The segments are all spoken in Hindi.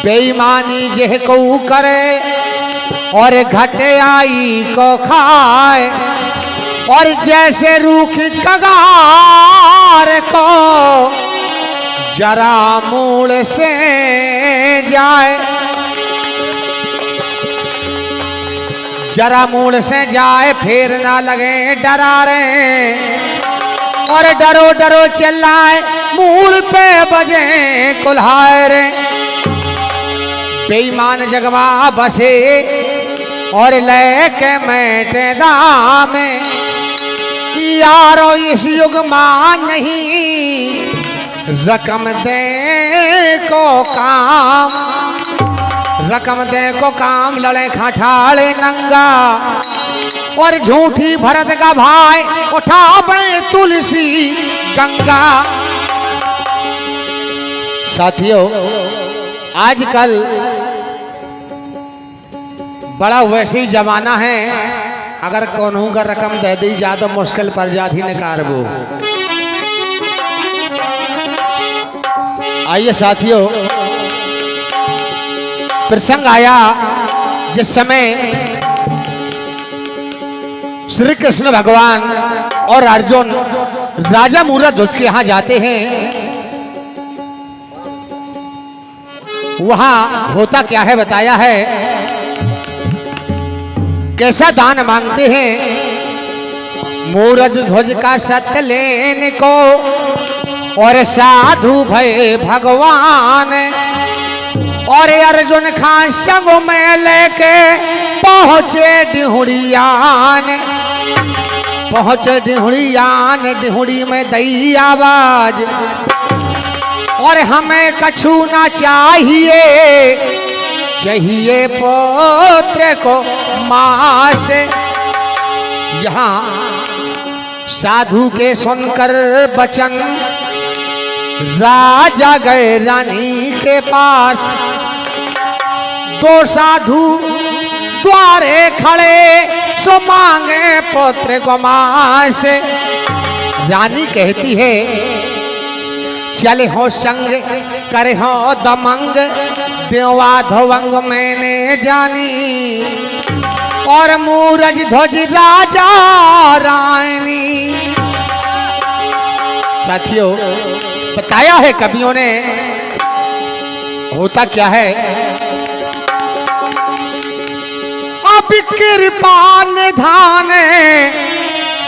बेईमानी जेह को करे और घटे आई को खाए, और जैसे रूख कगार को जरा मूल से जाए, जरा मूल से जाए फिर ना लगे डरारे, और डरो डरो चिल्लाए मूल पे बजे कुल्हाए रे। बेईमान जगवा बसे और लेके मैटे दामे, यारो इस युग मान नहीं रकम दे को काम, रकम दे को काम लड़े खाठाले नंगा, और झूठी भरत का भाई उठा बे तुलसी गंगा। साथियों, आजकल बड़ा वैसे ही जमाना है, अगर कोनों का रकम दे दी जा तो मुश्किल पर जाती ने कारबो। आइए साथियों, प्रसंग आया जिस समय श्री कृष्ण भगवान और अर्जुन राजा मूर्धध्वज के यहां जाते हैं। वहां होता क्या है बताया है, कैसा दान मांगते हैं। मूर्धध्वज का सत्य लेने को और साधु भय भगवान, और अर्जुन खान संग में लेके पहुंचे डिहुड़ियान, पहुंचे डिहुड़ियान। डिहुड़ी में दई आवाज, और हमें कछु ना चाहिए, चाहिए पुत्र को मां से। यहाँ साधु के सुनकर बचन राजा गए रानी के पास। दो साधु द्वारे खड़े सो मांगे पुत्र को मां से। रानी कहती है चले हो संग करे हो दमंग, देवा धोवंग मैंने जानी, और मूर्धध्वज राजा रानी। साथियों, बताया है कवियों ने, होता क्या है, अब कृपा निधान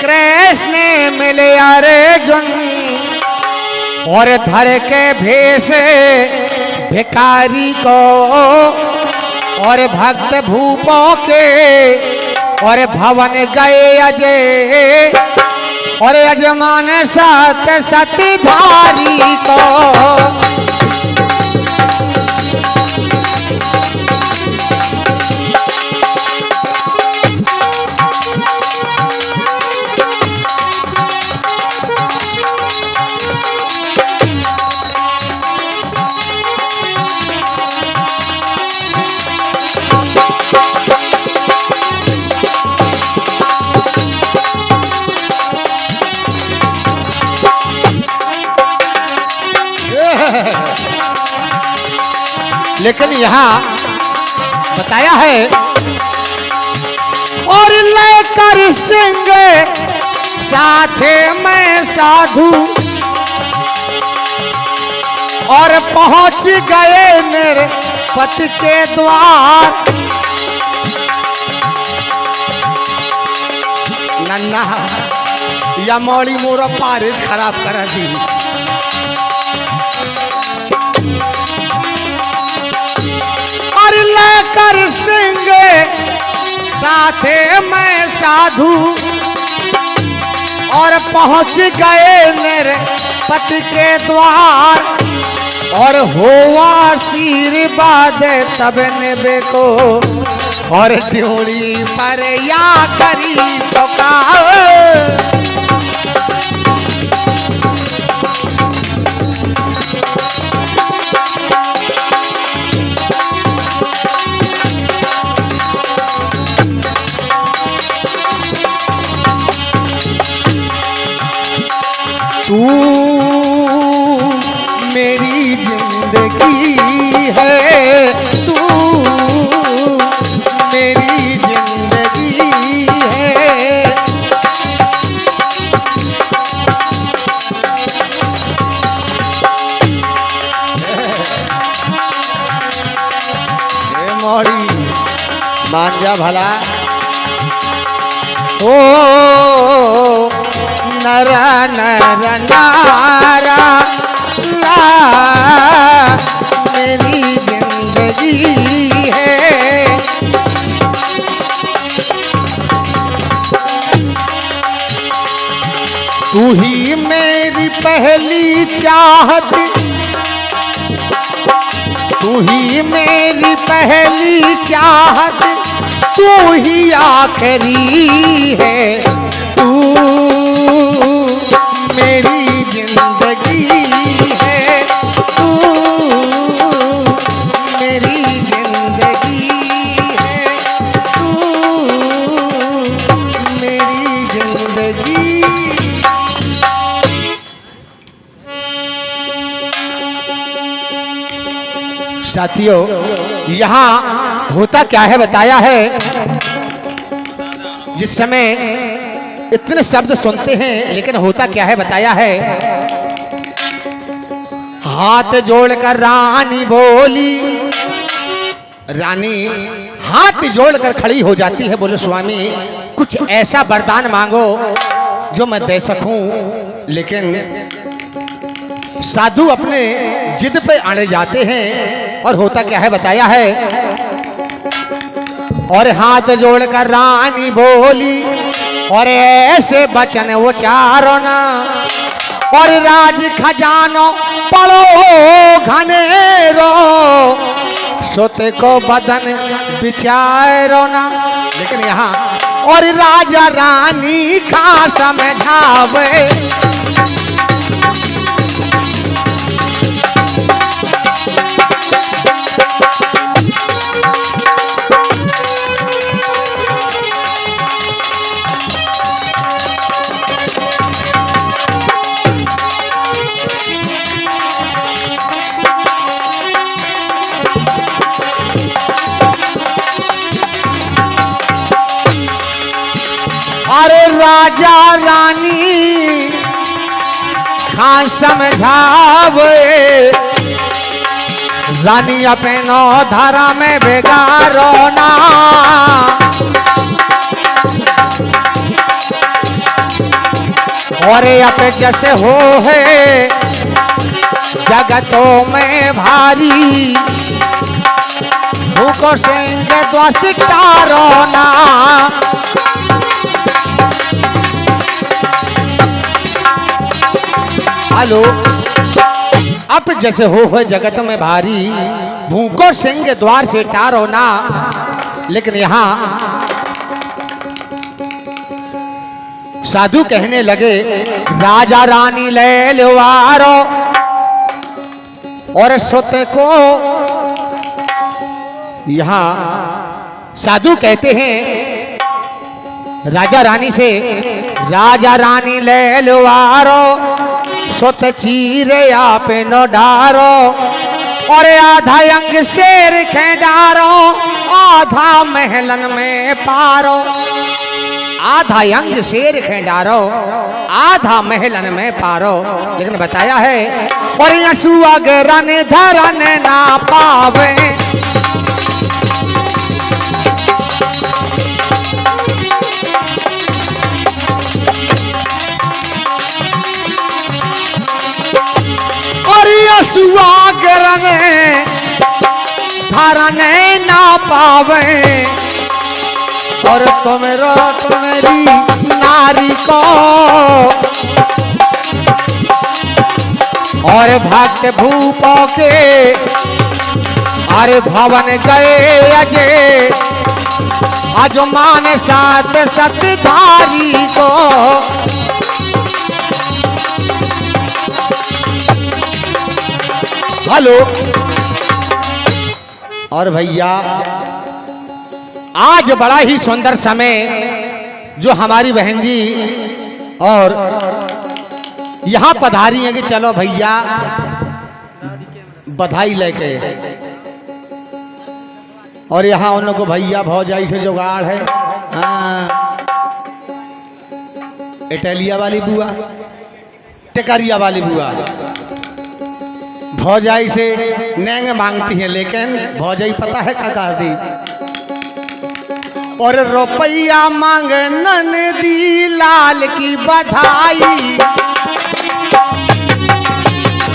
कृष्ण मिले अर्जुन, और धर के भेष भिखारी को, और भक्त भूपों के, और भवन गए अजय, और यजमान सत सतधारी को। लेकिन यहाँ बताया है, और लेकर सिंह साथे में साधु, और पहुंच गए नृपति के द्वार। नन्ना या मौड़ी मोरा पारिश खराब करा दी। लेकर सिंह साथे में साधु, और पहुंच गए नृपति के द्वार। और हुआ आशीर्वाद तब नेबे को, और ड्योढ़ी पर या करी पुकार। तू मेरी जिंदगी है, मोड़ी मान जा भला। ओ नर नर नारा ला मेरी जिंदगी है। तू ही मेरी पहली चाहत, तू ही मेरी पहली चाहत, तू ही आखिरी है। तू मेरी जिंदगी है, तू मेरी जिंदगी है, तू मेरी जिंदगी। साथियों, यहाँ होता क्या है बताया है। जिस समय इतने शब्द सुनते हैं लेकिन होता क्या है बताया है। हाथ जोड़कर रानी बोली, रानी हाथ जोड़कर खड़ी हो जाती है, बोले स्वामी कुछ ऐसा वरदान मांगो जो मैं दे सकूं। लेकिन साधु अपने जिद पे अड़े जाते हैं और होता क्या है बताया है। और हाथ जोड़कर रानी बोली और ऐसे बचन उचारो ना, और राज खजानो पड़ो घनेरो, सोते को बदन बिचारो ना। लेकिन यहाँ और राजा रानी का समझावे, अरे राजा रानी खां समझावे, रानी अपनो धारा में बेगारो ना। और अब जैसे हो है जगतों में भारी, भूखो सिंह द्वास तारो ना। हेलो, अब जैसे हो जगत में भारी, भूखो सिंह द्वार से टारो ना। लेकिन यहाँ साधु कहने लगे राजा रानी ले लवारो, और सोते को यहाँ साधु कहते हैं राजा रानी से, राजा रानी ले लवारो, सोत चीरे आप नो डारो, और आधा अंग शेर खेडारो, आधा महलन में पारो। आधा अंग शेर खेडारो, आधा महलन में पारो। लेकिन बताया है और यशुआ गरन धरन ना पावे, सुआगरन धरने ना पावे, और तुमरो तुम्हारी नारी को, और भक्त भूपो के अरे भवन गए अजय, अजमान सात सतधारी को। हेलो, और भैया आज बड़ा ही सुंदर समय जो हमारी बहन जी और यहाँ पधारी है कि चलो भैया बधाई लेके, और यहाँ उन को भैया भौजाई से जुगाड़ है। हाँ, इटालिया वाली बुआ, टिकरिया वाली बुआ, भौजाई से नेंग मांगती है, लेकिन भौजाई पता है क्या दी? और रुपया मांग ननदी लाल की बधाई।